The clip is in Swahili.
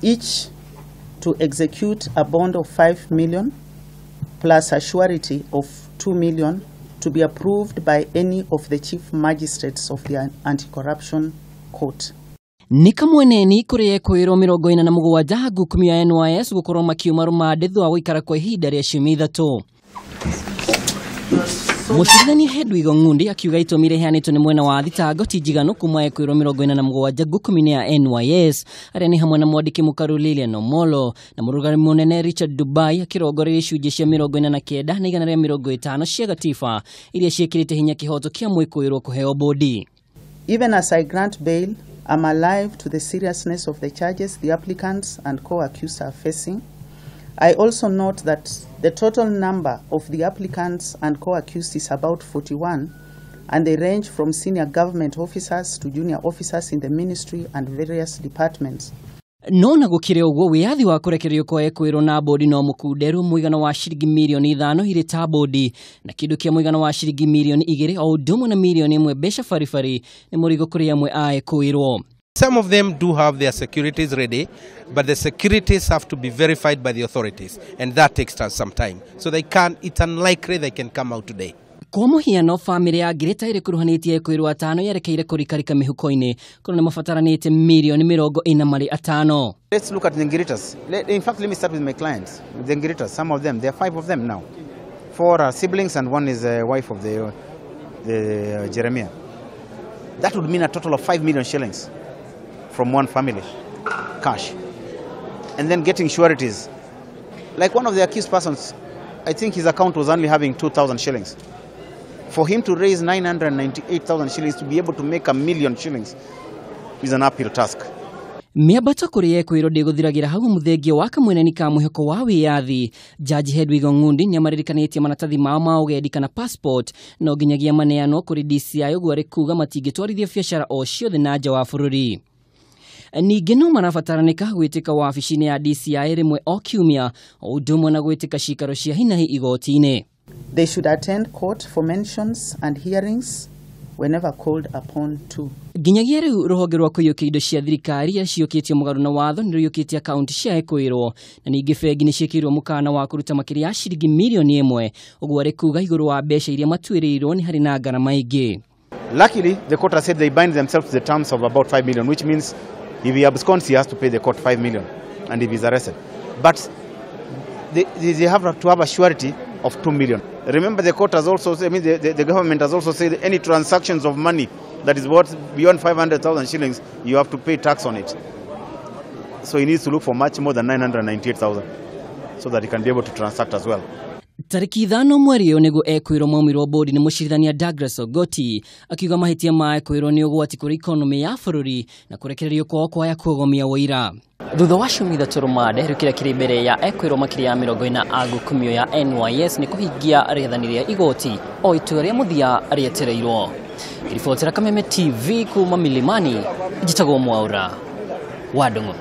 each to execute a bond of 5 million plus a surety of 2 million to be approved by any of the chief magistrates of the anti-corruption court. Nika mweneni kuri Ekuirwo mirongo ina na mugwanja ngukumio-ini NYS gukorwo makiuma rumande thutha wa guikara kwa ihinda ria ciumia ithatu. Mucirithania Hedwig Ong'undi akiuga itumi riheanitwo ni mwena wa thitango ti njiganu kuma Ekuirwo mirongo ina na mugwanja ngukumio-ini ya NYS aria ni hamwe na mwandiki mukaru na murugari munene Richard Dubai akirongoreria icunjĩ cia 49 na igana ria 50 cia gatiba iria ciekirite hinya kihoto kia mwikuiro kuheo mbondi. Even as I grant bail, I'm alive to the seriousness of the charges the applicants and co-accused are facing. I also note that the total number of the applicants and co-accused is about 41, and they range from senior government officers to junior officers in the ministry and various departments. No gukire uguo wiathi wa kurekereirio kwa Ekuirwo na mbondi no mukunderu muigana wa ciringi mirioni 5 iri ta mbondi na kindu kia muigana wa ciringi mirioni 2 o ndumu na mirioni 1 mbeca farifari ni murigo kuri amwe a Ekuirwo. Some of them do have their securities ready, but the securities have to be verified by the authorities, and that takes some time. So it's unlikely they can come out today. Kwa muhiano family ya Greta iri kuruhanitie Ekuirwo 5 yerekeire kurikarika mihuko-ini kono mafataranite milioni 45. Let's look at the Ngiritas. In fact, let me start with my clients. The Ngiritas, some of them, there are 5 of them now. 4 are siblings and 1 is a wife of the Jeremiah. That would mean a total of 5 million shillings from one family, cash. And then getting sureties. Like one of the accused persons, I think his account was only having 2,000 shillings. For him to raise 998,000 shillings to be able to make 1 million shillings is an uphill task. Miabato kuri Ekuirwo ndiguthiragira hau muthengia wa kamweneni ka muheko wa wiyathi. Jaji Hedwig Ong'undi ni amaririkanitie manatathi mao ma ugendi kana passport no nginyagia maneano kuri DCI uguo ari kuuga matingitwarithia biacara o ciothe na nja wa bururi. Ningĩ no marabataranĩka gwĩtĩka wabici-inĩ ya DCI rimwe o kiumia o ũndũ ũmwe na gwĩtĩka cikaro cia hi na hi igoti-inĩ. They should attend court for mentions and hearings whenever called upon to. Nginyagia rĩu rũhonge rwa kũiyũkia indo cia thirikari iria ciũkĩtio mũgarũ na watho nĩ rũiyũkĩtie akaunti cia Ekuirwo na ningĩ bengi nĩ ciĩkĩirwo mũkana wa kũruta makiria ya ciringi mirioni 1 ũguo arĩ kuuga igũrũ wa mbeca iria matuĩrĩirwo nĩ harĩ na ngarama ingĩ. Luckily, the court has said they bind themselves to the terms of about 5 million, which means if he absconds, he has to pay the court 5 million, and if he's arrested. But they have to have a surety of 2 million. Remember, the court has also said, the government has also said any transactions of money that is worth beyond 500,000 shillings, you have to pay tax on it. So he needs to look for much more than 998,000 so that he can be able to transact as well. Tariki ithano mweri uyu niguo Ekuirwo maumirwo mbondi ni mucirithania Douglas Ogoti akiuga mahitia ma Ekuirwo ni ugwati kuri economy ya bururi na kurekererio kwao kwaya kugomia wira. Thutha wa ciumia ithatu rumande rukira kiri mbere ya Ekuirwo makiria ya 40 a ngukumio ya NYS ni kuhingia rĩathani rĩa igoti o itua rĩa muthia rĩetereirwo. Riboti ya Kameme TV kuma Milimani, njitagwo Mwaura wa Ndung'u.